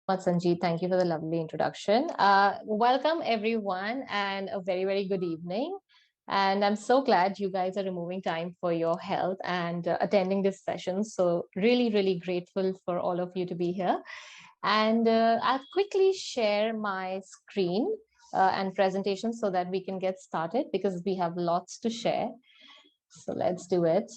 Much, Sanjeet. Thank you for the lovely introduction. Welcome, everyone, and a very, very good evening. And I'm so glad you guys are removing time for your health and attending this session. So, really, really grateful for all of you to be here. And I'll quickly share my screen and presentation so that we can get started because we have lots to share. So, let's do it.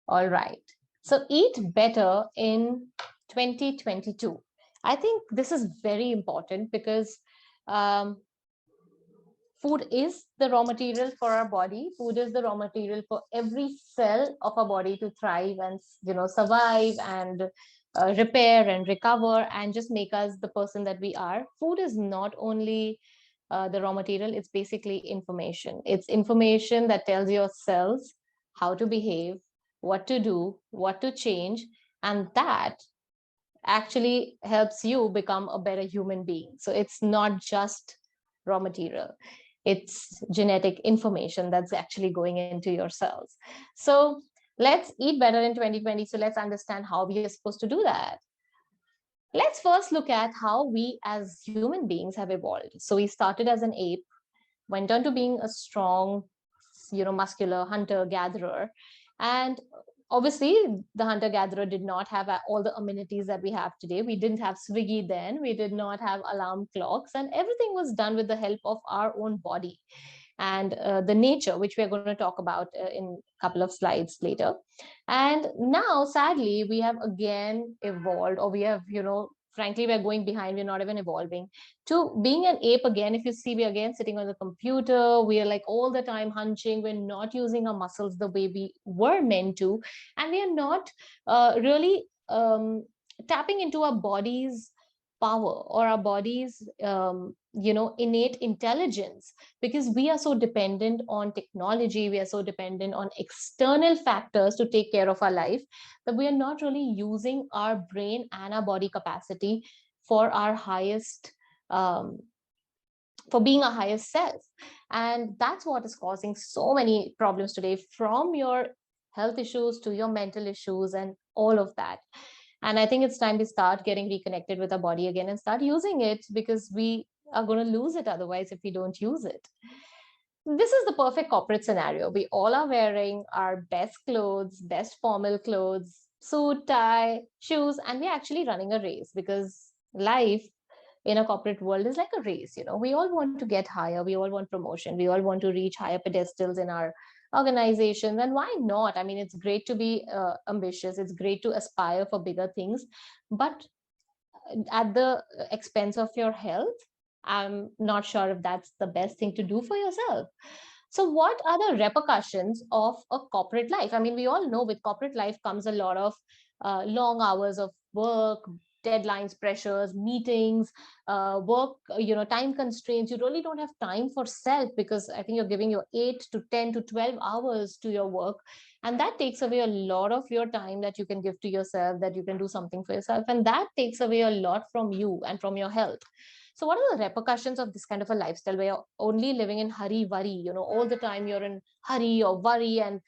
All right. So eat better in 2022. I think this is very important because um, food is the raw material for our body. Food is the raw material for every cell of our body to thrive and survive and repair and recover and just make us the person that we are. Food is not only the raw material, it's basically information. It's information that tells your cells how to behave, what to do, what to change, and that actually helps you become a better human being. So it's not just raw material, it's genetic information that's actually going into your cells. So let's eat better in 2020. So let's understand how we are supposed to do that. Let's first look at how we as human beings have evolved. So we started as an ape, went on to being a strong, muscular hunter gatherer. And obviously, the hunter gatherer did not have all the amenities that we have today. We didn't have Swiggy then, we did not have alarm clocks, and everything was done with the help of our own body and the nature, which we are going to talk about in a couple of slides later. And now, sadly, we have again evolved, or we have, frankly, we're going behind, we're not even evolving to being an ape again. If you see, we're again sitting on the computer, we are like all the time hunching, we're not using our muscles the way we were meant to, and we are not really tapping into our body's power or our body's innate intelligence, because we are so dependent on technology, we are so dependent on external factors to take care of our life, that we are not really using our brain and our body capacity for our highest for being our highest self. And that's what is causing so many problems today, from your health issues to your mental issues and all of that. And I think it's time we start getting reconnected with our body again and start using it, because we are going to lose it otherwise if we don't use it. This is the perfect corporate scenario. We all are wearing our best clothes, best formal clothes, suit, tie, shoes, and we're actually running a race, because life in a corporate world is like a race. We all want to get higher, we all want promotion, we all want to reach higher pedestals in our organizations. And why not? I mean, it's great to be ambitious, it's great to aspire for bigger things, but at the expense of your health, I'm not sure if that's the best thing to do for yourself. So what are the repercussions of a corporate life? I mean, we all know with corporate life comes a lot of long hours of work, deadlines, pressures, meetings, work, time constraints. You really don't have time for self, because I think you're giving your 8 to 10 to 12 hours to your work. And that takes away a lot of your time that you can give to yourself, that you can do something for yourself. And that takes away a lot from you and from your health. So what are the repercussions of this kind of a lifestyle where you're only living in hurry worry? All the time you're in hurry or worry, and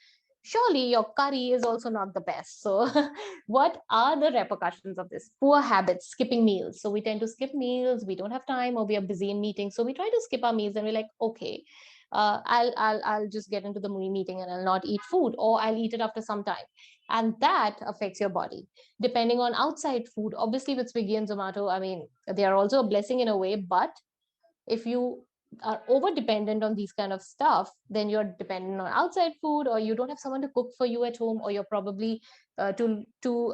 surely your curry is also not the best. So what are the repercussions of this? Poor habits, skipping meals. So we tend to skip meals, we don't have time, or we are busy in meetings, so we try to skip our meals, and we're like, okay, I'll just get into the meeting and I'll not eat food, or I'll eat it after some time. And that affects your body. Depending on outside food, obviously with Swiggy and Zomato, I mean, they are also a blessing in a way, but if you are over dependent on these kind of stuff, then you're dependent on outside food, or you don't have someone to cook for you at home, or you're probably too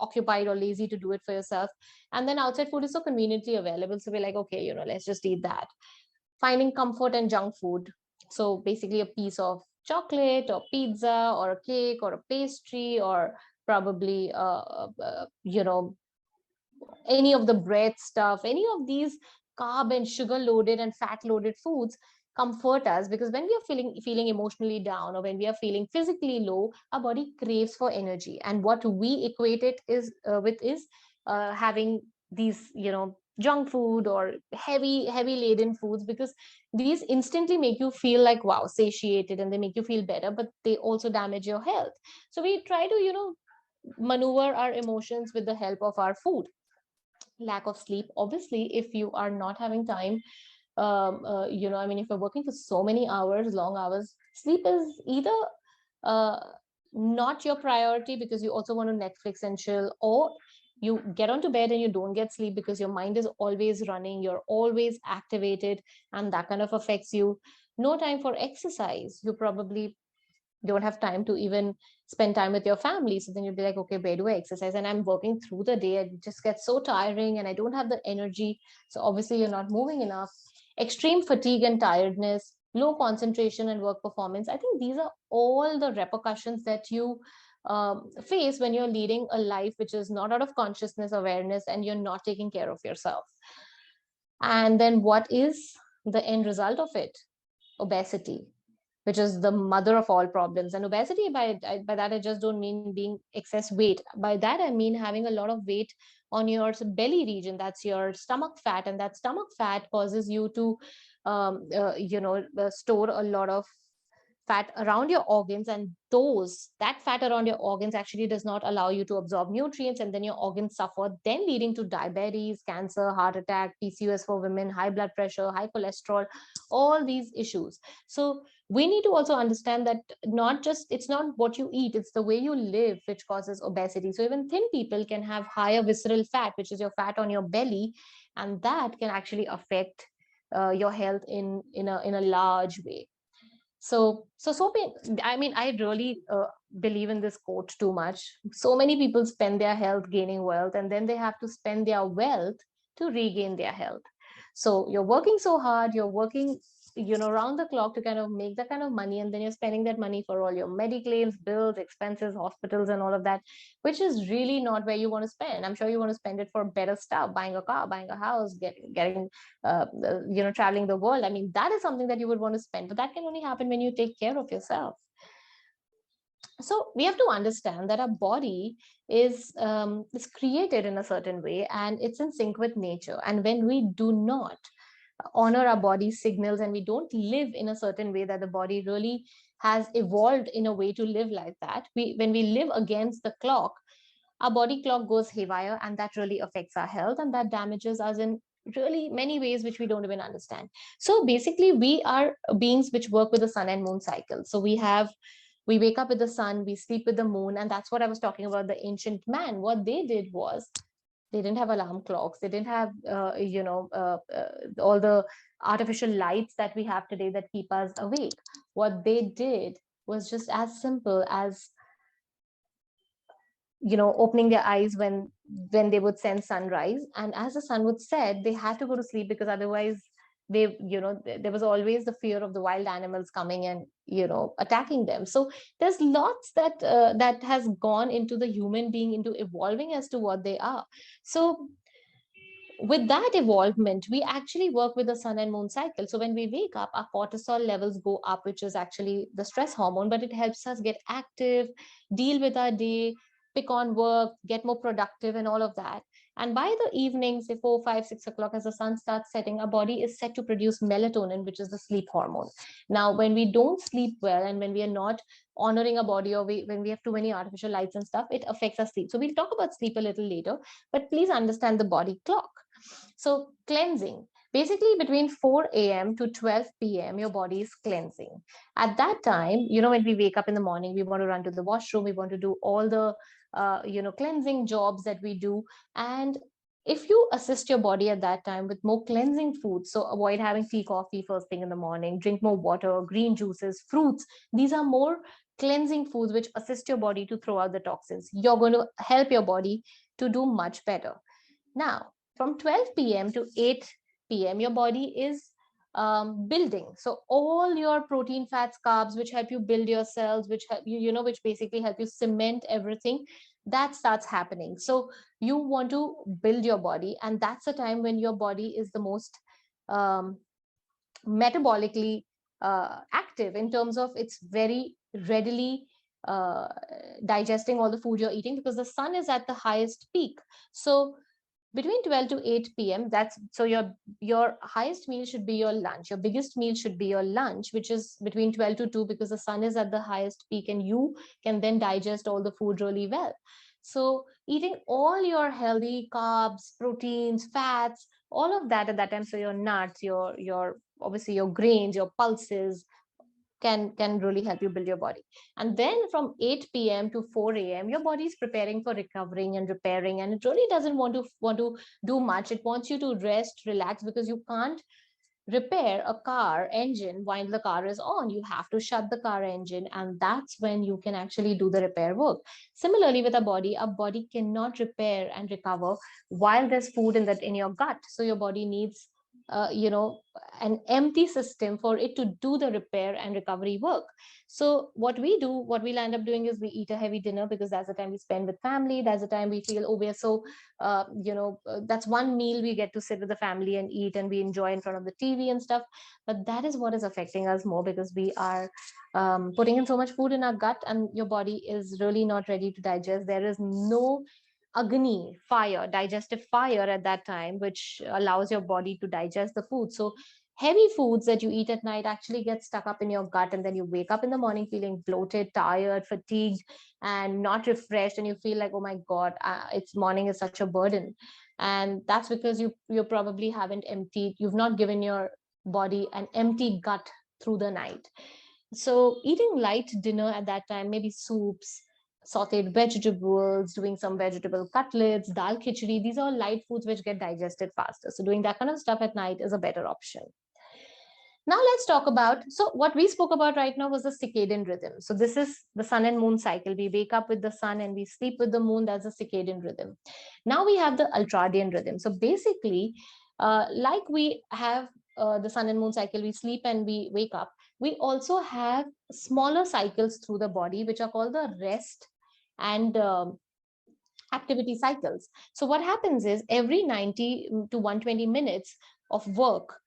occupied or lazy to do it for yourself. And then outside food is so conveniently available, so we're like, okay, let's just eat that. Finding comfort in junk food. So basically a piece of chocolate or pizza or a cake or a pastry, or probably any of the bread stuff, any of these carb and sugar loaded and fat loaded foods comfort us, because when we are feeling emotionally down, or when we are feeling physically low, our body craves for energy. And what we equate it is with is having these junk food or heavy laden foods, because these instantly make you feel like, wow, satiated, and they make you feel better, but they also damage your health. So we try to maneuver our emotions with the help of our food. Lack of sleep, obviously, if you are not having time, I mean, if you're working for so many hours, long hours, sleep is either uh, not your priority because you also want to Netflix and chill, or you get onto bed and you don't get sleep because your mind is always running, you're always activated, and that kind of affects you. No time for exercise. You probably don't have time to even spend time with your family. So then you'll be like, okay, where do I exercise? And I'm working through the day. It just gets so tiring and I don't have the energy. So obviously, you're not moving enough. Extreme fatigue and tiredness, low concentration and work performance. I think these are all the repercussions that you face when you're leading a life which is not out of consciousness awareness and you're not taking care of yourself. And then what is the end result of it? Obesity, which is the mother of all problems. And obesity, by that, I just don't mean being excess weight. By that, I mean having a lot of weight on your belly region. That's your stomach fat. And that stomach fat causes you to, store a lot of fat around your organs, and that fat around your organs actually does not allow you to absorb nutrients, and then your organs suffer, then leading to diabetes, cancer, heart attack, PCOS for women, high blood pressure, high cholesterol, all these issues. So we need to also understand that not just, it's not what you eat, it's the way you live which causes obesity. So even thin people can have higher visceral fat, which is your fat on your belly, and that can actually affect your health in a large way. I mean, I really believe in this quote too much. So many people spend their health gaining wealth, and then they have to spend their wealth to regain their health. So you're working so hard, you're working, round the clock to kind of make that kind of money, and then you're spending that money for all your mediclaims, bills, expenses, hospitals, and all of that, which is really not where you want to spend. I'm sure you want to spend it for better stuff, buying a car, buying a house, getting traveling the world. I mean, that is something that you would want to spend, but that can only happen when you take care of yourself. So we have to understand that our body is created in a certain way, and it's in sync with nature. And when we do not honor our body's signals, and we don't live in a certain way that the body really has evolved in a way to live like that, when we live against the clock, our body clock goes haywire, and that really affects our health, and that damages us in really many ways which we don't even understand. So basically, we are beings which work with the sun and moon cycle. So we wake up with the sun, we sleep with the moon, and that's what I was talking about. The ancient man, what they did was, they didn't have alarm clocks, they didn't have all the artificial lights that we have today that keep us awake. What they did was just as simple as opening their eyes when they would sense sunrise, and as the sun would set, they had to go to sleep, because otherwise there was always the fear of the wild animals coming and attacking them. So there's lots that has gone into the human being, into evolving as to what they are. So with that evolvement, we actually work with the sun and moon cycle. So when we wake up, our cortisol levels go up, which is actually the stress hormone, but it helps us get active, deal with our day, pick on work, get more productive, and all of that. And by the evening, say 4, 5, 6 o'clock, as the sun starts setting, our body is set to produce melatonin, which is the sleep hormone. Now, when we don't sleep well, and when we are not honoring our body, or when we have too many artificial lights and stuff, it affects our sleep. So we'll talk about sleep a little later, but please understand the body clock. So cleansing, basically between 4 a.m. to 12 p.m., your body is cleansing. At that time, when we wake up in the morning, we want to run to the washroom, we want to do all the, cleansing jobs that we do. And if you assist your body at that time with more cleansing foods, so avoid having tea, coffee first thing in the morning, drink more water, green juices, fruits, these are more cleansing foods which assist your body to throw out the toxins. You're going to help your body to do much better. Now, from 12 p.m. to 8 p.m., your body is building. So all your protein, fats, carbs, which help you build your cells, which help you, which basically help you cement everything, that starts happening. So you want to build your body, and that's the time when your body is the most um, metabolically active, in terms of it's very readily uh, digesting all the food you're eating, because the sun is at the highest peak. So between 12 to 8 p.m., that's so your highest meal should be your lunch, your biggest meal should be your lunch, which is between 12 to 2, because the sun is at the highest peak and you can then digest all the food really well. So eating all your healthy carbs, proteins, fats, all of that at that time, so your nuts, your obviously your grains, your pulses, can really help you build your body. And then from 8 p.m. to 4 a.m. your body is preparing for recovering and repairing, and it really doesn't want to do much. It wants you to rest, relax, because you can't repair a car engine while the car is on. You have to shut the car engine, and that's when you can actually do the repair work. Similarly with our body cannot repair and recover while there's food in your gut. So your body needs you know, an empty system for it to do the repair and recovery work. So what we'll end up doing is we eat a heavy dinner, because that's the time we spend with family. That's the time we feel, oh, we're so that's one meal we get to sit with the family and eat, and we enjoy in front of the TV and stuff. But that is what is affecting us more, because we are putting in so much food in our gut, and your body is really not ready to digest. There is no agni fire, digestive fire at that time, which allows your body to digest the food. So heavy foods that you eat at night actually get stuck up in your gut, and then you wake up in the morning feeling bloated, tired, fatigued, and not refreshed, and you feel like, oh my god, it's morning is such a burden. And that's because you probably haven't emptied, you've not given your body an empty gut through the night. So eating light dinner at that time, maybe soups, sauteed vegetables, doing some vegetable cutlets, dal khichdi, these are light foods which get digested faster. So doing that kind of stuff at night is a better option. Now let's talk about, so what we spoke about right now was the circadian rhythm. So this is the sun and moon cycle. We wake up with the sun and we sleep with the moon. That's the circadian rhythm. Now we have the ultradian rhythm. So basically, like we have the sun and moon cycle, we sleep and we wake up. We also have smaller cycles through the body, which are called the rest and activity cycles. So what happens is every 90 to 120 minutes of work,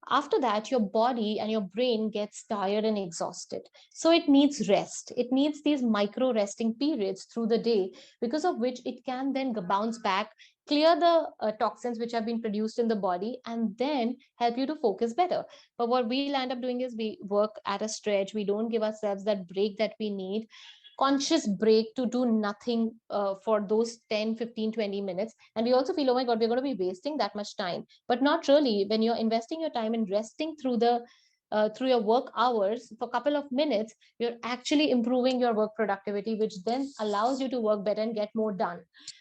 after that your body and your brain gets tired and exhausted, so it needs rest. It needs these micro resting periods through the day, because of which it can then bounce back, clear the toxins which have been produced in the body, and then help you to focus better. But what we'll end up doing is we work at a stretch, we don't give ourselves that break that we need, conscious break to do nothing for those 10, 15, 20 minutes. And we also feel, oh my god, we're going to be wasting that much time. But not really. When you're investing your time in resting through your work hours for a couple of minutes, you're actually improving your work productivity, which then allows you to work better and get more done.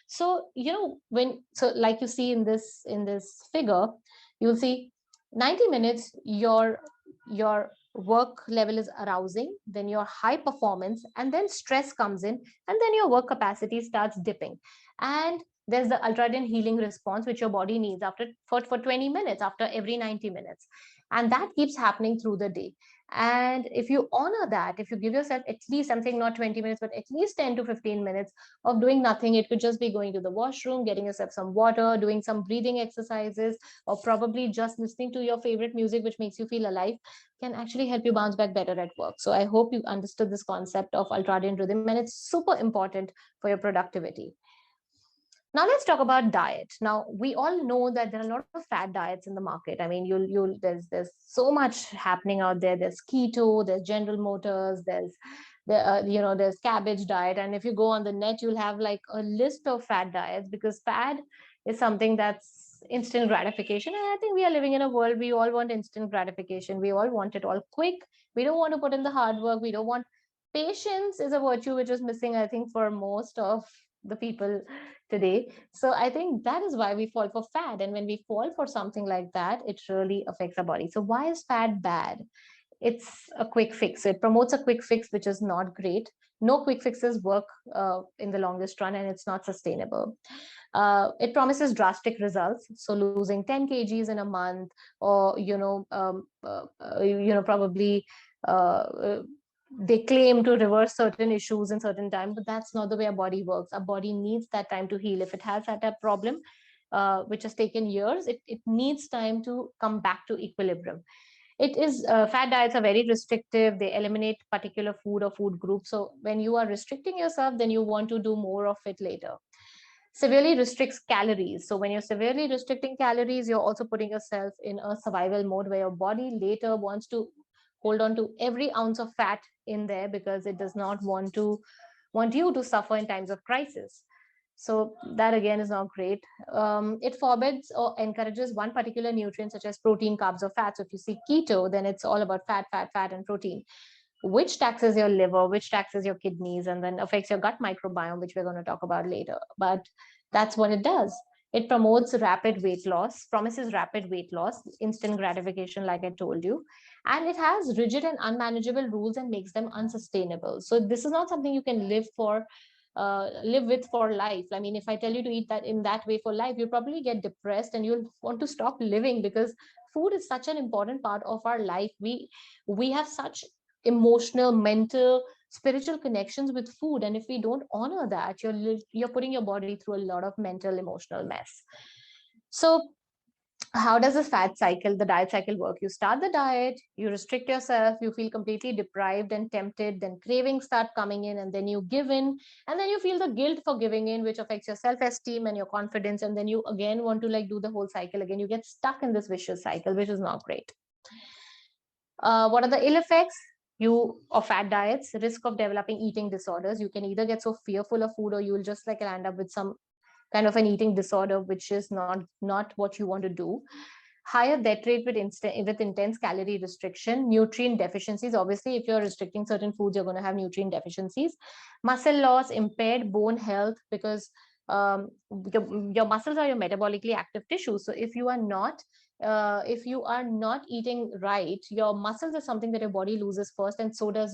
So like you see in this figure, you'll see 90 minutes your work level is arousing, then your high performance, and then stress comes in, and then your work capacity starts dipping. And there's the ultradian healing response which your body needs for 20 minutes after every 90 minutes, and that keeps happening through the day. And if you honor that, if you give yourself at least something, not 20 minutes but at least 10 to 15 minutes of doing nothing, it could just be going to the washroom, getting yourself some water, doing some breathing exercises, or probably just listening to your favorite music which makes you feel alive, can actually help you bounce back better at work. So I hope you understood this concept of ultradian rhythm, and it's super important for your productivity. Now let's talk about diet. Now we all know that there are a lot of fad diets in the market. I mean, there's so much happening out there. There's keto, there's General Motors, there's cabbage diet, and if you go on the net, you'll have like a list of fad diets, because fad is something that's instant gratification. And I think we are living in a world, we all want instant gratification. We all want it all quick. We don't want to put in the hard work. We don't want patience is a virtue which is missing, I think, for most of the people today. So I think that is why we fall for fad. And when we fall for something like that, it really affects our body. So why is fad bad? It's a quick fix. It promotes a quick fix, which is not great. No quick fixes work in the longest run, and it's not sustainable. It promises drastic results, so losing 10 kgs in a month, or probably they claim to reverse certain issues in certain time, but that's not the way our body works. Our body needs that time to heal. If it has had a problem which has taken years, it needs time to come back to equilibrium. It is fat diets are very restrictive. They eliminate particular food or food groups. So when you are restricting yourself, then you want to do more of it later. Severely restricts calories. So when you're severely restricting calories, you're also putting yourself in a survival mode where your body later wants to hold on to every ounce of fat in there, because it does not want you to suffer in times of crisis. So that again is not great. It forbids or encourages one particular nutrient such as protein, carbs, or fat. So if you see keto, then it's all about fat, fat, fat, and protein, which taxes your liver, which taxes your kidneys, and then affects your gut microbiome, which we're going to talk about later. But that's what it does. It promotes rapid weight loss, promises rapid weight loss, instant gratification, like I told you. And it has rigid and unmanageable rules and makes them unsustainable. So this is not something you can live with for life. I mean, if I tell you to eat that in that way for life, you'll probably get depressed and you'll want to stop living, because food is such an important part of our life. We have such emotional, mental, spiritual connections with food, and if we don't honor that, you're putting your body through a lot of mental, emotional mess. So how does this the diet cycle work? You start the diet, you restrict yourself, you feel completely deprived and tempted, then cravings start coming in, and then you give in, and then you feel the guilt for giving in, which affects your self-esteem and your confidence, and then you again want to like do the whole cycle again. You get stuck in this vicious cycle, which is not great. What are the ill effects of fat diets? Risk of developing eating disorders. You can either get so fearful of food, or you will just like end up with some kind of an eating disorder, which is not what you want to do. Higher death rate with intense calorie restriction. Nutrient deficiencies. Obviously, if you're restricting certain foods, you're going to have nutrient deficiencies. Muscle loss, impaired bone health, because your muscles are your metabolically active tissue. So if you are not eating right, your muscles is something that your body loses first, and so does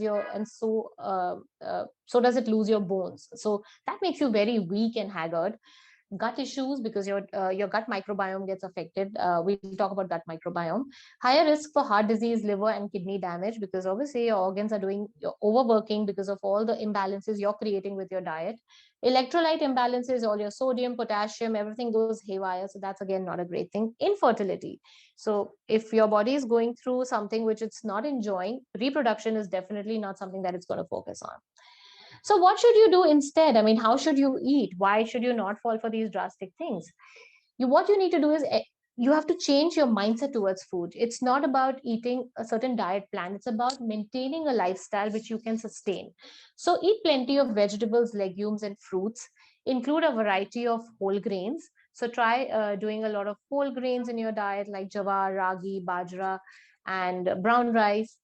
it lose your bones. So that makes you very weak and haggard. Gut issues, because your gut microbiome gets affected. We'll talk about gut microbiome. Higher risk for heart disease, liver and kidney damage, because obviously your organs are doing, you're overworking because of all the imbalances you're creating with your diet. Electrolyte imbalances, all your sodium, potassium, everything goes haywire. So that's again not a great thing. Infertility. So if your body is going through something which it's not enjoying, reproduction is definitely not something that it's going to focus on. So, what should you do instead? I mean, how should you eat? Why should you not fall for these drastic things? What you need to do is you have to change your mindset towards food. It's not about eating a certain diet plan, it's about maintaining a lifestyle which you can sustain. So, eat plenty of vegetables, legumes, and fruits. Include a variety of whole grains. So, try doing a lot of whole grains in your diet, like jawar, ragi, bajra, and brown rice.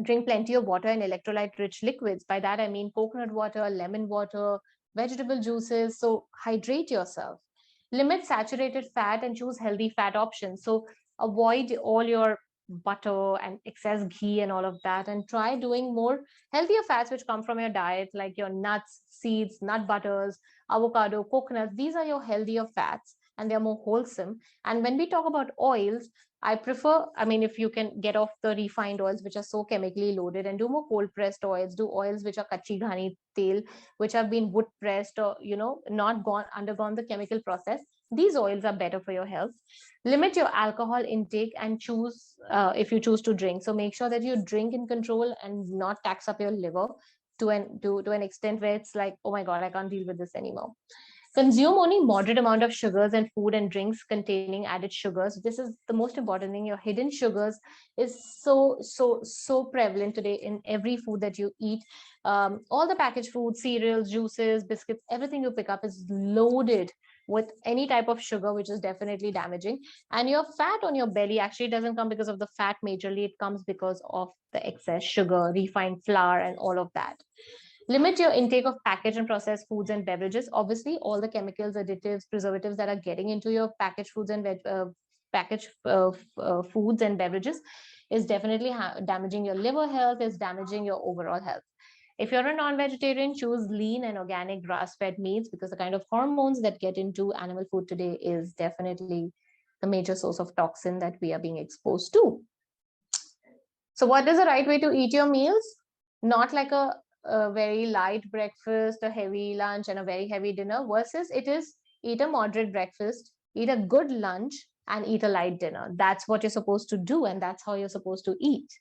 Drink plenty of water and electrolyte rich liquids. By that, I mean coconut water, lemon water, vegetable juices. So, hydrate yourself. Limit saturated fat and choose healthy fat options. So, avoid all your butter and excess ghee and all of that, and try doing more healthier fats which come from your diet, like your nuts, seeds, nut butters, avocado, coconuts. These are your healthier fats and they're more wholesome. And when we talk about oils, I mean, if you can get off the refined oils, which are so chemically loaded, and do more cold pressed oils, do oils which are kachi ghani tel, which have been wood pressed, or, not undergone the chemical process. These oils are better for your health. Limit your alcohol intake and if you choose to drink. So make sure that you drink in control and not tax up your liver to an extent where it's like, oh my God, I can't deal with this anymore. Consume only moderate amount of sugars and food and drinks containing added sugars. This is the most important thing. Your hidden sugars is so prevalent today in every food that you eat. All the packaged food, cereals, juices, biscuits, everything you pick up is loaded with any type of sugar, which is definitely damaging. And your fat on your belly actually doesn't come because of the fat majorly. It comes because of the excess sugar, refined flour, and all of that. Limit your intake of packaged and processed foods and beverages. Obviously, all the chemicals, additives, preservatives that are getting into your packaged foods and foods and beverages is definitely damaging your liver health, is damaging your overall health. If you're a non-vegetarian, choose lean and organic grass-fed meats, because the kind of hormones that get into animal food today is definitely the major source of toxin that we are being exposed to. So what is the right way to eat your meals? Not like a very light breakfast, a heavy lunch, and a very heavy dinner, versus it is eat a moderate breakfast, eat a good lunch, and eat a light dinner. That's what you're supposed to do, and that's how you're supposed to eat.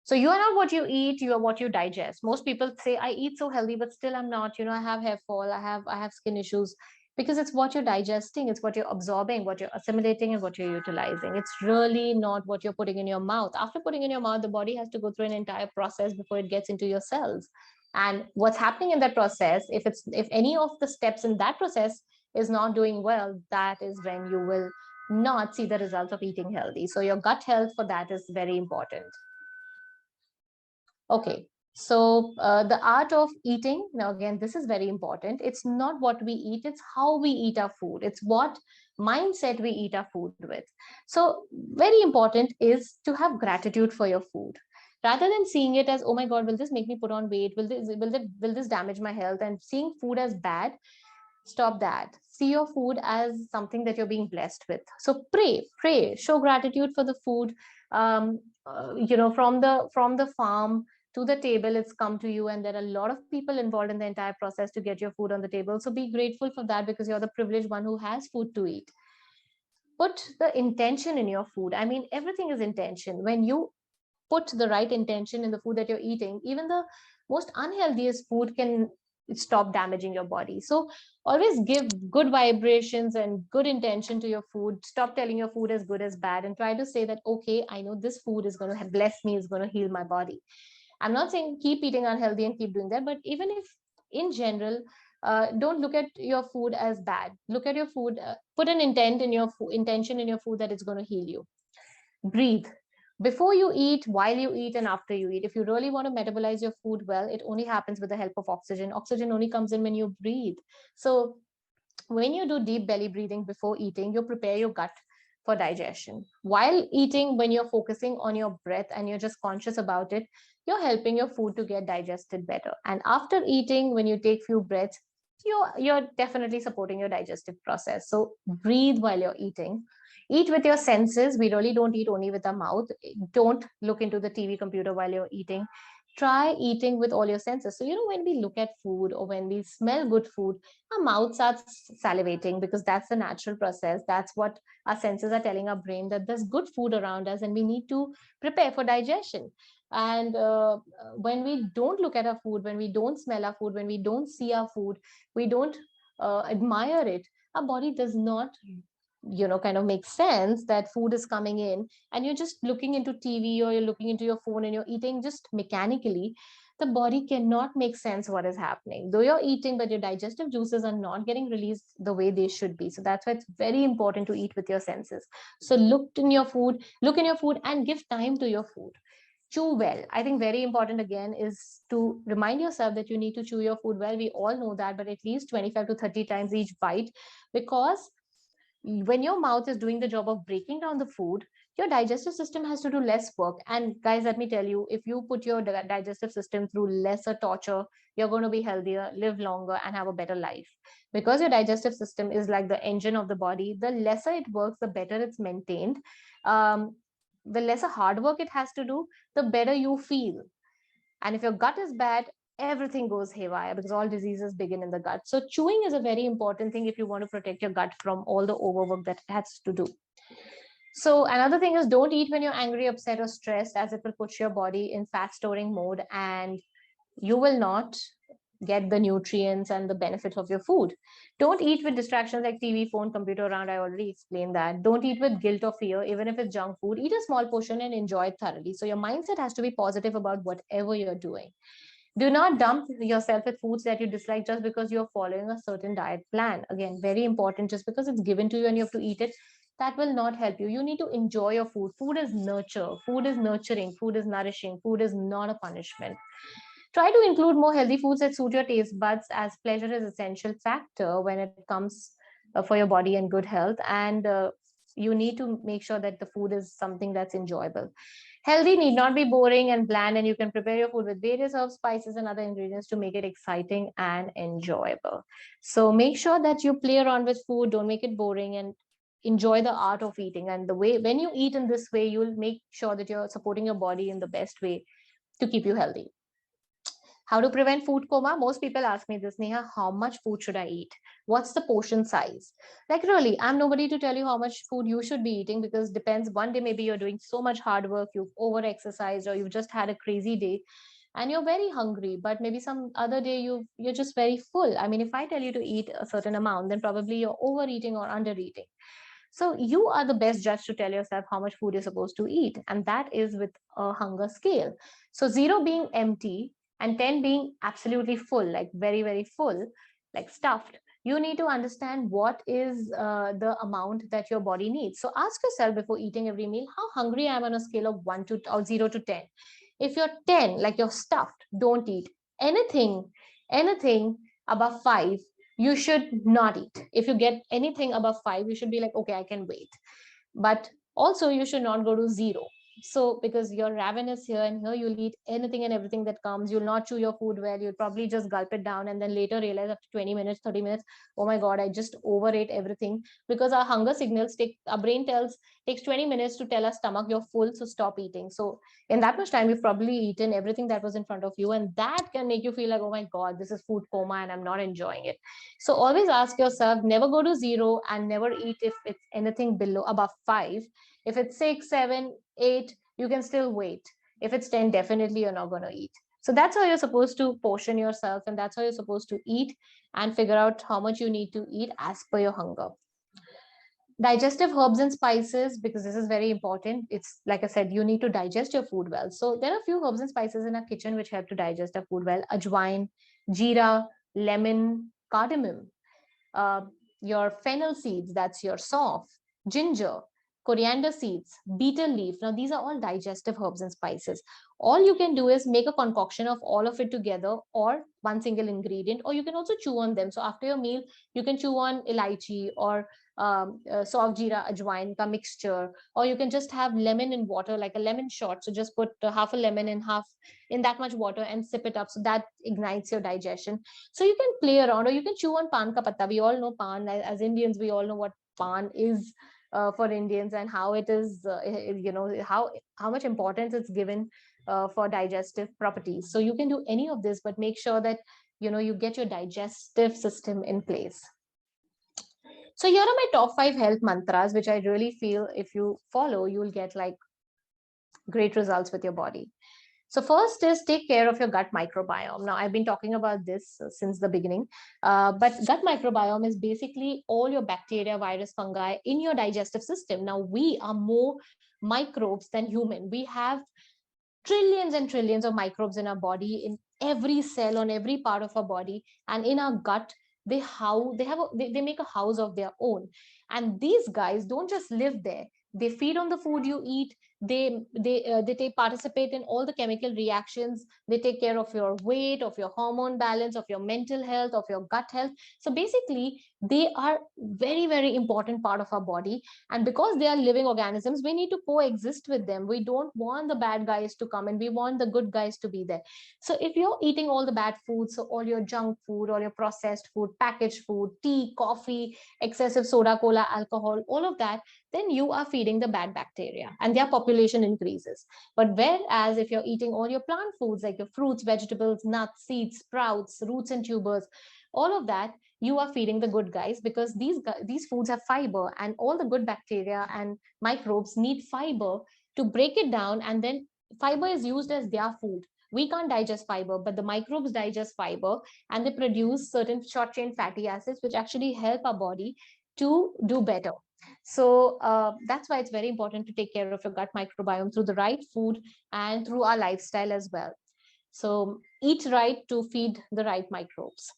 So you are not what you eat, you are what you digest. Most people say, I eat so healthy, but still I'm not. I have hair fall, I have skin issues, because it's what you're digesting, it's what you're absorbing, what you're assimilating, and what you're utilizing. It's really not what you're putting in your mouth. After putting in your mouth, the body has to go through an entire process before it gets into your cells. And what's happening in that process, if any of the steps in that process is not doing well, that is when you will not see the results of eating healthy. So your gut health for that is very important. Okay, so the art of eating, now again, this is very important. It's not what we eat, it's how we eat our food. It's what mindset we eat our food with. So very important is to have gratitude for your food. Rather than seeing it as, oh my God, will this make me put on weight? Will this damage my health? And seeing food as bad, stop that. See your food as something that you're being blessed with. So pray, show gratitude for the food. From the farm to the table, it's come to you, and there are a lot of people involved in the entire process to get your food on the table. So be grateful for that, because you're the privileged one who has food to eat. Put the intention in your food. I mean, everything is intention. When you put the right intention in the food that you're eating, even the most unhealthiest food can stop damaging your body. So always give good vibrations and good intention to your food. Stop telling your food as good as bad, and try to say that, okay, I know this food is going to bless me, is going to heal my body. I'm not saying keep eating unhealthy and keep doing that, but even if in general, don't look at your food as bad. Look at your food, put an intention in your food that it's going to heal you. Breathe before you eat, while you eat, and after you eat. If you really want to metabolize your food well, it only happens with the help of oxygen. Oxygen only comes in when you breathe. So when you do deep belly breathing before eating, you prepare your gut for digestion. While eating, when you're focusing on your breath and you're just conscious about it, you're helping your food to get digested better. And after eating, when you take few breaths, you're definitely supporting your digestive process. So breathe while you're eating. Eat with your senses. We really don't eat only with our mouth. Don't look into the TV computer while you're eating. Try eating with all your senses. So, when we look at food or when we smell good food, our mouth starts salivating, because that's the natural process. That's what our senses are telling our brain, that there's good food around us and we need to prepare for digestion. And when we don't look at our food, when we don't smell our food, when we don't see our food, we don't admire it, our body does not kind of make sense that food is coming in, and you're just looking into TV or you're looking into your phone and you're eating just mechanically. The body cannot make sense what is happening, though you're eating, but your digestive juices are not getting released the way they should be. So that's why it's very important to eat with your senses. So look in your food and give time to your food. Chew well. I think very important again is to remind yourself that you need to chew your food well. We all know that, but at least 25 to 30 times each bite, because when your mouth is doing the job of breaking down the food, your digestive system has to do less work. And guys, let me tell you, if you put your digestive system through lesser torture, you're going to be healthier, live longer, and have a better life. Because your digestive system is like the engine of the body. The lesser it works, the better it's maintained. The lesser hard work it has to do, the better you feel. And if your gut is bad, everything goes haywire, because all diseases begin in the gut. So chewing is a very important thing if you want to protect your gut from all the overwork that it has to do. So another thing is, don't eat when you're angry, upset, or stressed, as it will put your body in fat storing mode, and you will not get the nutrients and the benefits of your food. Don't eat with distractions like TV, phone, computer around. I already explained that. Don't eat with guilt or fear, even if it's junk food. Eat a small portion and enjoy it thoroughly. So your mindset has to be positive about whatever you're doing. Do not dump yourself with foods that you dislike just because you're following a certain diet plan. Again, very important. Just because it's given to you and you have to eat it, that will not help you. You need to enjoy your food. Food is nurture. Food is nurturing. Food is nourishing. Food is not a punishment. Try to include more healthy foods that suit your taste buds, as pleasure is essential factor when it comes for your body and good health. And you need to make sure that the food is something that's enjoyable. Healthy need not be boring and bland, and you can prepare your food with various herbs, spices, and other ingredients to make it exciting and enjoyable. So make sure that you play around with food, don't make it boring, and enjoy the art of eating. And the way, when you eat in this way, you'll make sure that you're supporting your body in the best way to keep you healthy. How to prevent food coma? Most people ask me this, Neha, how much food should I eat? What's the portion size? Like, really, I'm nobody to tell you how much food you should be eating, because depends. One day, maybe you're doing so much hard work, you've over exercised, or you've just had a crazy day and you're very hungry, but maybe some other day you're just very full. I mean, if I tell you to eat a certain amount, then probably you're overeating or under eating. So you are the best judge to tell yourself how much food you're supposed to eat, and that is with a hunger scale. So 0 being empty and 10 being absolutely full, like very, very full, like stuffed, you need to understand what is the amount that your body needs. So ask yourself before eating every meal, how hungry I am on a scale of 1 to or 0 to 10. If you're 10, like you're stuffed, don't eat anything. Anything above 5, you should not eat. If you get anything above 5, you should be like, okay, I can wait. But also you should not go to 0. So because you're ravenous here, and here you'll eat anything and everything that comes, you'll not chew your food well, you'll probably just gulp it down, and then later realize after 20 minutes, 30 minutes, oh my god, I just overate everything. Because our hunger signals take, our brain tells, takes 20 minutes to tell our stomach you're full, so stop eating. So in that much time, you've probably eaten everything that was in front of you, and that can make you feel like, oh my god, this is food coma and I'm not enjoying it. So always ask yourself, never go to 0, and never eat if it's anything below above 5. If it's 6, 7, 8, you can still wait. If it's 10, definitely you're not going to eat. So that's how you're supposed to portion yourself, and that's how you're supposed to eat, and figure out how much you need to eat as per your hunger. Digestive herbs and spices, because this is very important. It's like I said, you need to digest your food well. So there are a few herbs and spices in our kitchen which help to digest our food well: ajwain, jeera, lemon, cardamom, uh, your fennel seeds, that's your soft, ginger, coriander seeds, betel leaf. Now, these are all digestive herbs and spices. All you can do is make a concoction of all of it together, or one single ingredient, or you can also chew on them. So, after your meal, you can chew on elaichi or soft jeera ajwain ka mixture, or you can just have lemon in water, like a lemon shot. So, just put half a lemon in half in that much water and sip it up. So, that ignites your digestion. So you can play around, or you can chew on pan ka patta. We all know pan. As Indians, we all know what pan is for Indians, and how it is, how much importance it's given for digestive properties. So you can do any of this, but make sure that you get your digestive system in place. So here are my top 5 health mantras, which I really feel if you follow, you'll get like great results with your body. So first is take care of your gut microbiome. Now, I've been talking about this since the beginning, but gut microbiome is basically all your bacteria, virus, fungi in your digestive system. Now, we are more microbes than human. We have trillions and trillions of microbes in our body, in every cell, on every part of our body, and in our gut. They make a house of their own, and these guys don't just live there. They feed on the food you eat. They take participate in all the chemical reactions. They take care of your weight, of your hormone balance, of your mental health, of your gut health. So basically, they are very, very important part of our body, and because they are living organisms, we need to coexist with them. We don't want the bad guys to come, and we want the good guys to be there. So if you're eating all the bad foods, so all your junk food, all your processed food, packaged food, tea, coffee, excessive soda, cola, alcohol, all of that, then you are feeding the bad bacteria, and their population increases. But whereas if you're eating all your plant foods, like your fruits, vegetables, nuts, seeds, sprouts, roots and tubers, all of that, you are feeding the good guys, because these foods have fiber, and all the good bacteria and microbes need fiber to break it down, and then fiber is used as their food. We can't digest fiber, but the microbes digest fiber, and they produce certain short chain fatty acids which actually help our body to do better. So that's why it's very important to take care of your gut microbiome through the right food and through our lifestyle as well. So eat right to feed the right microbes.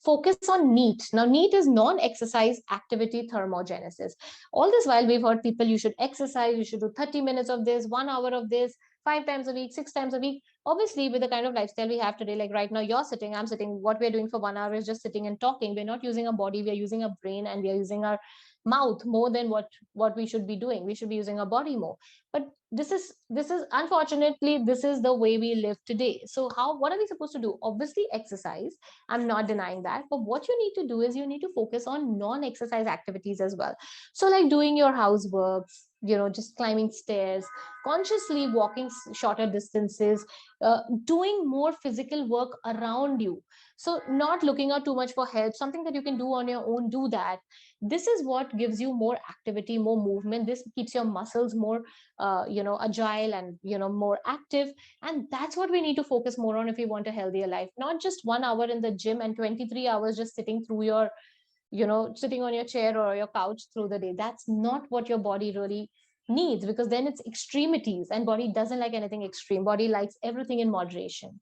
Focus on NEAT. Now, NEAT is non-exercise activity thermogenesis. All this while, we've heard people, you should exercise, you should do 30 minutes of this, 1 hour of this, 5 times a week, 6 times a week. Obviously, with the kind of lifestyle we have today, like right now, you're sitting, I'm sitting, what we're doing for 1 hour is just sitting and talking. We're not using our body, we're using our brain, and we're using our mouth more than what we should be doing. We should be using our body more. But this is unfortunately, this is the way we live today. So what are we supposed to do? Obviously exercise. I'm not denying that, but what you need to do is you need to focus on non-exercise activities as well. So like doing your housework, just climbing stairs, consciously walking shorter distances, doing more physical work around you. So not looking out too much for help, something that you can do on your own, do that. This is what gives you more activity, more movement. This keeps your muscles more agile and more active. And that's what we need to focus more on if we want a healthier life. Not just 1 hour in the gym and 23 hours just sitting through your sitting on your chair or your couch through the day. That's not what your body really needs, because then it's extremities, and body doesn't like anything extreme. Body likes everything in moderation.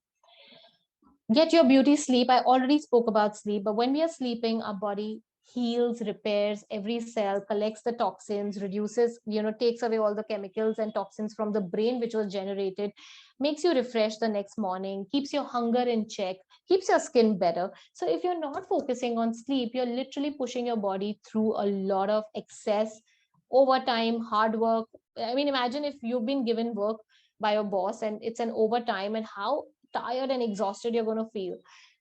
Get your beauty sleep. I already spoke about sleep, but when we are sleeping, our body heals, repairs every cell, collects the toxins, reduces, takes away all the chemicals and toxins from the brain which was generated, makes you refresh the next morning, keeps your hunger in check, keeps your skin better. So if you're not focusing on sleep, you're literally pushing your body through a lot of excess, overtime, hard work. I mean, imagine if you've been given work by your boss and it's an overtime, and how tired and exhausted you're going to feel.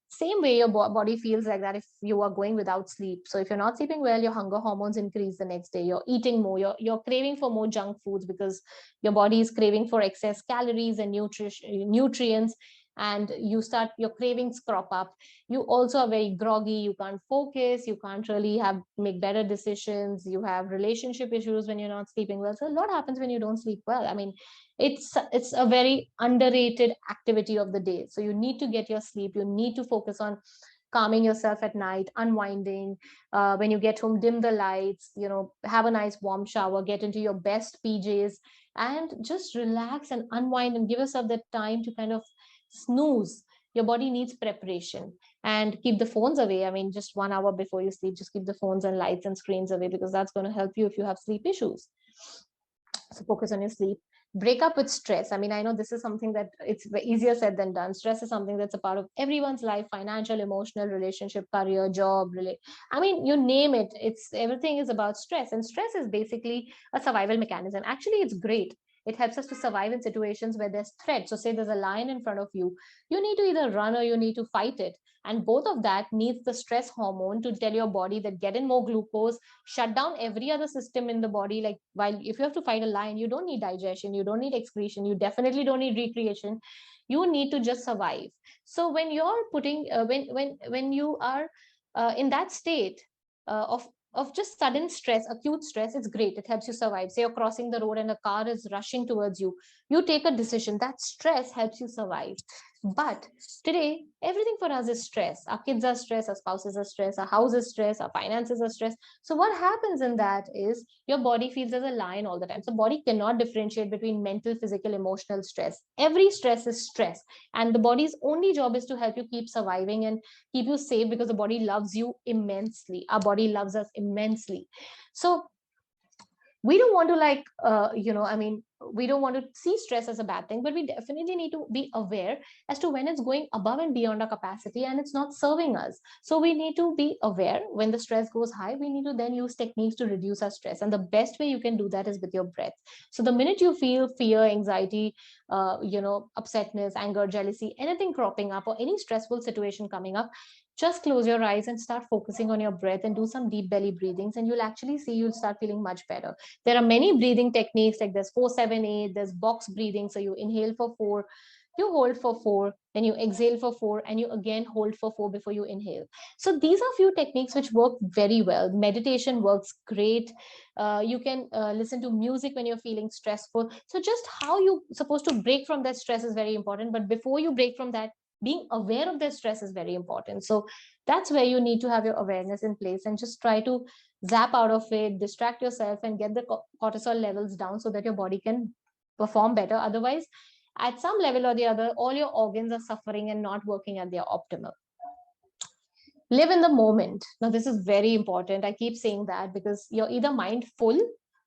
Same way your body feels like that if you are going without sleep. So if you're not sleeping well, your hunger hormones increase the next day, you're eating more, you're craving for more junk foods because your body is craving for excess calories and nutrients, and your cravings crop up. You also are very groggy, you can't focus, you can't really have make better decisions, you have relationship issues when you're not sleeping well. So a lot happens when you don't sleep well. I mean, it's a very underrated activity of the day. So you need to get your sleep, you need to focus on calming yourself at night, unwinding. When you get home, dim the lights, have a nice warm shower, get into your best PJs, and just relax and unwind and give yourself that time to kind of snooze. Your body needs preparation. And keep the phones away. I mean, just 1 hour before you sleep, just keep the phones and lights and screens away, because that's going to help you if you have sleep issues. So focus on your sleep. Break up with stress. I mean, I know this is something that it's easier said than done. Stress is something that's a part of everyone's life: financial, emotional, relationship, career, job, I mean, you name it, it's everything is about stress. And stress is basically a survival mechanism. Actually, it's great. It helps us to survive in situations where there's threat. So say there's a lion in front of you, you need to either run or you need to fight it. And both of that needs the stress hormone to tell your body that get in more glucose, shut down every other system in the body. Like, while if you have to fight a lion, you don't need digestion, you don't need excretion, you definitely don't need recreation, you need to just survive. So when you're putting when you are in that state of just sudden stress, acute stress, it's great, it helps you survive. Say you're crossing the road and a car is rushing towards you, you take a decision, that stress helps you survive. But today, everything for us is stress. Our kids are stressed, our spouses are stressed, our house is stressed, our finances are stressed. So what happens in that is your body feels as a lion all the time. So body cannot differentiate between mental, physical, emotional stress. Every stress is stress. And the body's only job is to help you keep surviving and keep you safe, because the body loves you immensely. Our body loves us immensely. So we don't want to I mean, we don't want to see stress as a bad thing, but we definitely need to be aware as to when it's going above and beyond our capacity and it's not serving us. So we need to be aware when the stress goes high. We need to then use techniques to reduce our stress, and the best way you can do that is with your breath. So the minute you feel fear, anxiety, upsetness, anger, jealousy, anything cropping up, or any stressful situation coming up, just close your eyes and start focusing on your breath and do some deep belly breathings, and you'll actually see you'll start feeling much better. There are many breathing techniques, like there's 4-7-8, there's box breathing. So you inhale for 4, you hold for 4, then you exhale for 4, and you again hold for 4 before you inhale. So these are few techniques which work very well. Meditation works great. You can listen to music when you're feeling stressful. So just how you supposed to break from that stress is very important. But before you break from that, being aware of their stress is very important. So that's where you need to have your awareness in place and just try to zap out of it, distract yourself, and get the cortisol levels down so that your body can perform better. Otherwise, at some level or the other, all your organs are suffering and not working at their optimal. Live in the moment. Now, this is very important. I keep saying that because you're either mindful,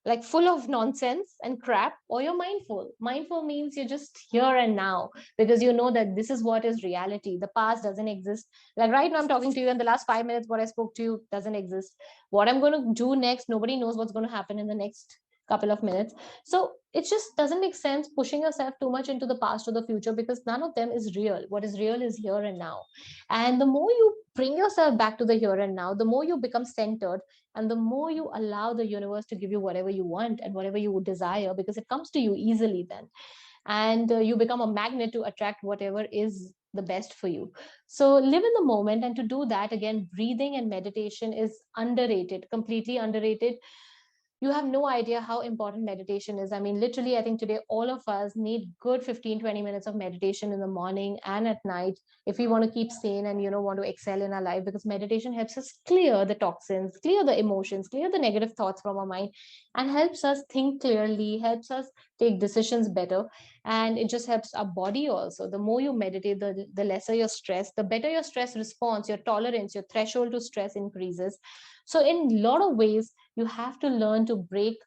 like full of nonsense and crap, or you're mindful. Mindful means you're just here and now, because you know that this is what is reality. The past doesn't exist. Like right now, I'm talking to you, and the last 5 minutes, what I spoke to you doesn't exist. What I'm going to do next, nobody knows what's going to happen in the next couple of minutes. So it just doesn't make sense pushing yourself too much into the past or the future, because none of them is real. What is real is here and now. And the more you bring yourself back to the here and now, the more you become centered, and the more you allow the universe to give you whatever you want and whatever you desire, because it comes to you easily then. And you become a magnet to attract whatever is the best for you. So live in the moment. And to do that, again, breathing and meditation is underrated, completely underrated. You have no idea how important meditation is. I mean, literally, I think today all of us need good 15-20 minutes of meditation in the morning and at night if we want to keep sane and want to excel in our life, because meditation helps us clear the toxins, clear the emotions, clear the negative thoughts from our mind, and helps us think clearly, helps us take decisions better. And it just helps our body also. The more you meditate, the lesser your stress, the better your stress response, your tolerance, your threshold to stress increases. So in a lot of ways, you have to learn to break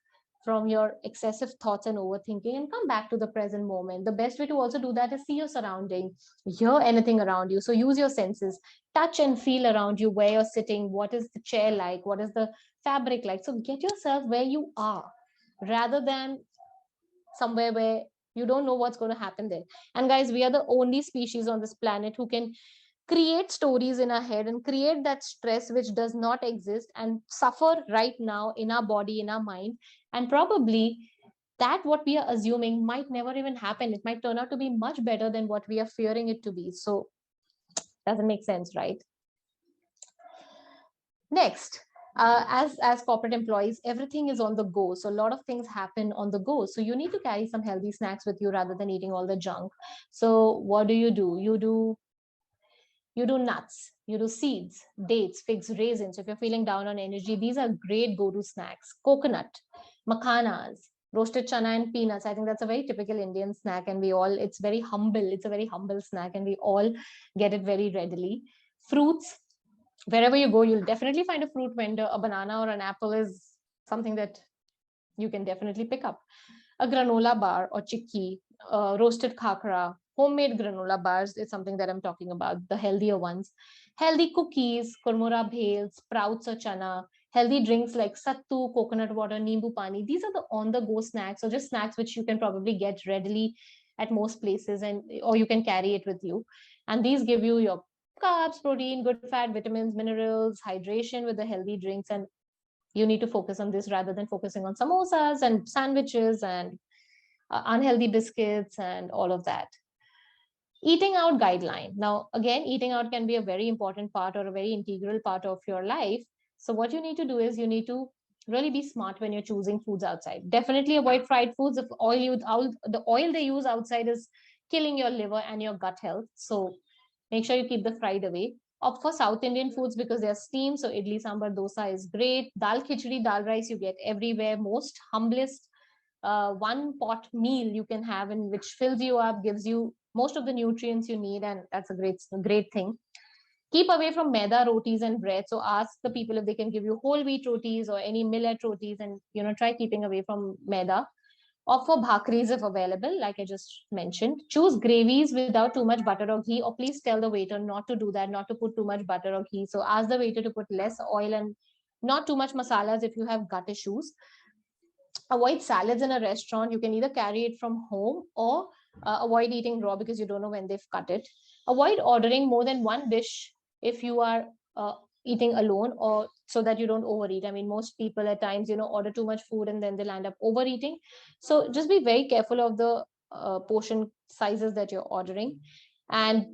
from your excessive thoughts and overthinking and come back to the present moment. The best way to also do that is see your surrounding, hear anything around you. So use your senses, touch and feel around you, where you're sitting, what is the chair like, what is the fabric like. So get yourself where you are rather than somewhere where you don't know what's going to happen there. And guys, we are the only species on this planet who can create stories in our head and create that stress which does not exist and suffer right now in our body, in our mind. And probably that what we are assuming might never even happen. It might turn out to be much better than what we are fearing it to be. So doesn't make sense, right? Next, as corporate employees, everything is on the go. So a lot of things happen on the go. So you need to carry some healthy snacks with you rather than eating all the junk. So what do? You do nuts, you do seeds, dates, figs, raisins. If you're feeling down on energy, these are great go-to snacks. Coconut, makhanas, roasted chana and peanuts. I think that's a very typical Indian snack, and it's very humble. It's a very humble snack, and we all get it very readily. Fruits, wherever you go, you'll definitely find a fruit vendor. A banana or an apple is something that you can definitely pick up. A granola bar or chikki, roasted khakra, homemade granola bars is something that I'm talking about, the healthier ones. Healthy cookies, kurmura bhel, sprouts or chana, healthy drinks like sattu, coconut water, nimbu pani. These are the on-the-go snacks, or just snacks which you can probably get readily at most places, and or you can carry it with you. And these give you your carbs, protein, good fat, vitamins, minerals, hydration with the healthy drinks. And you need to focus on this rather than focusing on samosas and sandwiches and unhealthy biscuits and all of that. Eating out guideline. Now, again, eating out can be a very important part or a very integral part of your life. So, what you need to do is you need to really be smart when you're choosing foods outside. Definitely avoid fried foods. If the oil they use outside is killing your liver and your gut health. So, make sure you keep the fried away. Opt for South Indian foods because they're steamed. So, idli, sambar, dosa is great. Dal khichdi, dal rice, you get everywhere. Most humblest one pot meal you can have, in which fills you up, gives you most of the nutrients you need, and that's a great thing. Keep away from maida rotis and bread. So ask the people if they can give you whole wheat rotis or any millet rotis, and try keeping away from maida. Opt for bhakris if available, like I just mentioned. Choose gravies without too much butter or ghee, or please tell the waiter not to do that, not to put too much butter or ghee. So ask the waiter to put less oil and not too much masalas if you have gut issues. Avoid salads in a restaurant. You can either carry it from home or avoid eating raw because you don't know when they've cut it. Avoid ordering more than one dish if you are eating alone, or so that you don't overeat. I mean, most people at times, order too much food and then they'll end up overeating. So just be very careful of the portion sizes that you're ordering. And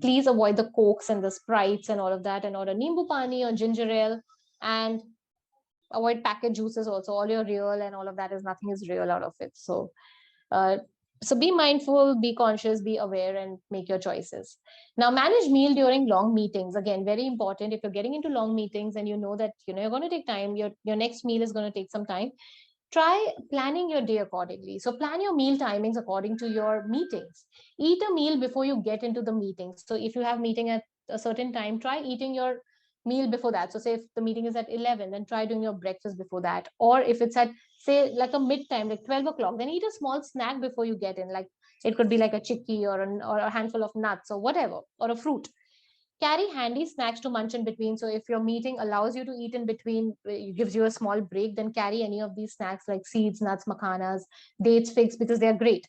please avoid the Cokes and the Sprites and all of that, and order Nimbu Pani or ginger ale. And avoid packet juices also. All your real and all of that is nothing is real out of it. So uh, so be mindful, be conscious, be aware, and make your choices. Now, manage meal during long meetings. Again, very important. If you're getting into long meetings and you know that you're going to take time, your next meal is going to take some time, try planning your day accordingly. So plan your meal timings according to your meetings. Eat a meal before you get into the meeting. So if you have meeting at a certain time, try eating your meal before that. So say if the meeting is at 11, then try doing your breakfast before that. Or if it's at, say, like a mid time, like 12 o'clock, then eat a small snack before you get in. Like it could be like a chicky or a handful of nuts or whatever, or a fruit. Carry handy snacks to munch in between. So if your meeting allows you to eat in between, gives you a small break, then carry any of these snacks like seeds, nuts, makhanas, dates, figs, because they're great.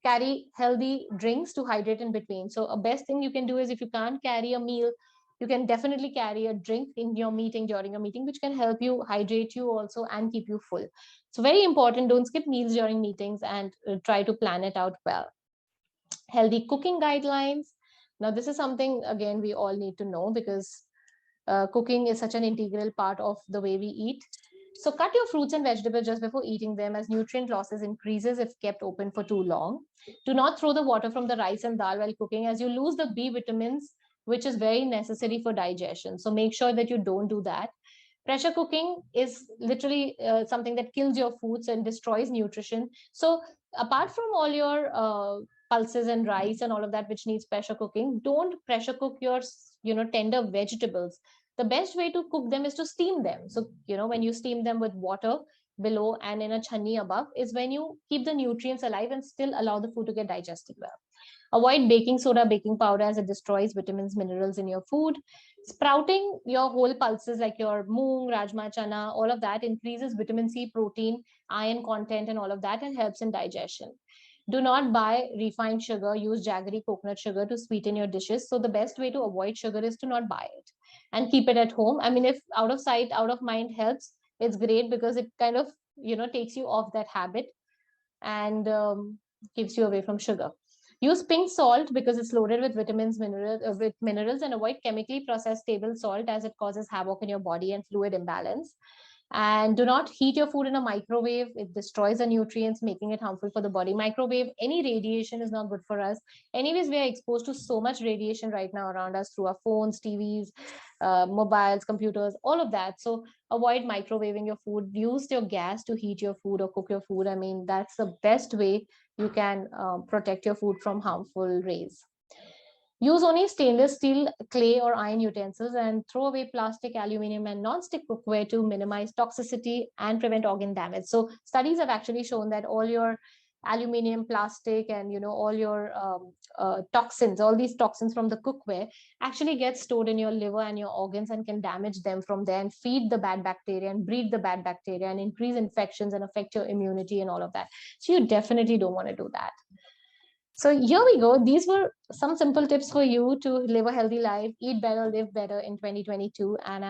Carry healthy drinks to hydrate in between. So a best thing you can do is, if you can't carry a meal, you can definitely carry a drink in your meeting, during a meeting, which can help you hydrate you also and keep you full. So very important, don't skip meals during meetings, and try to plan it out well. Healthy cooking guidelines. Now, this is something, again, we all need to know, because cooking is such an integral part of the way we eat. So cut your fruits and vegetables just before eating them, as nutrient losses increases if kept open for too long. Do not throw the water from the rice and dal while cooking, as you lose the B vitamins, which is very necessary for digestion. So make sure that you don't do that. Pressure cooking is literally something that kills your foods and destroys nutrition. So apart from all your pulses and rice and all of that which needs pressure cooking, don't pressure cook your tender vegetables. The best way to cook them is to steam them. So when you steam them with water below and in a chunni above is when you keep the nutrients alive and still allow the food to get digested well. Avoid baking soda, baking powder, as it destroys vitamins, minerals in your food. Sprouting your whole pulses like your moong, rajma, chana, all of that increases vitamin C, protein, iron content, and all of that, and helps in digestion. Do not buy refined sugar. Use jaggery coconut sugar to sweeten your dishes. So the best way to avoid sugar is to not buy it and keep it at home. I mean, if out of sight, out of mind helps, it's great because it kind of takes you off that habit and keeps you away from sugar. Use pink salt because it's loaded with minerals, and avoid chemically processed table salt as it causes havoc in your body and fluid imbalance. And do not heat your food in a microwave. It destroys the nutrients, making it harmful for the body. Microwave, any radiation is not good for us. Anyways, we are exposed to so much radiation right now around us through our phones, TVs, mobiles, computers, all of that. So avoid microwaving your food. Use your gas to heat your food or cook your food. I mean, that's the best way you can protect your food from harmful rays. Use only stainless steel, clay, or iron utensils, and throw away plastic, aluminum, and non-stick cookware to minimize toxicity and prevent organ damage. So studies have actually shown that all your aluminum, plastic, and all your toxins, all these toxins from the cookware actually get stored in your liver and your organs and can damage them from there and feed the bad bacteria and breed the bad bacteria and increase infections and affect your immunity and all of that. So you definitely don't want to do that. So here we go. These were some simple tips for you to live a healthy life, eat better, live better in 2022. And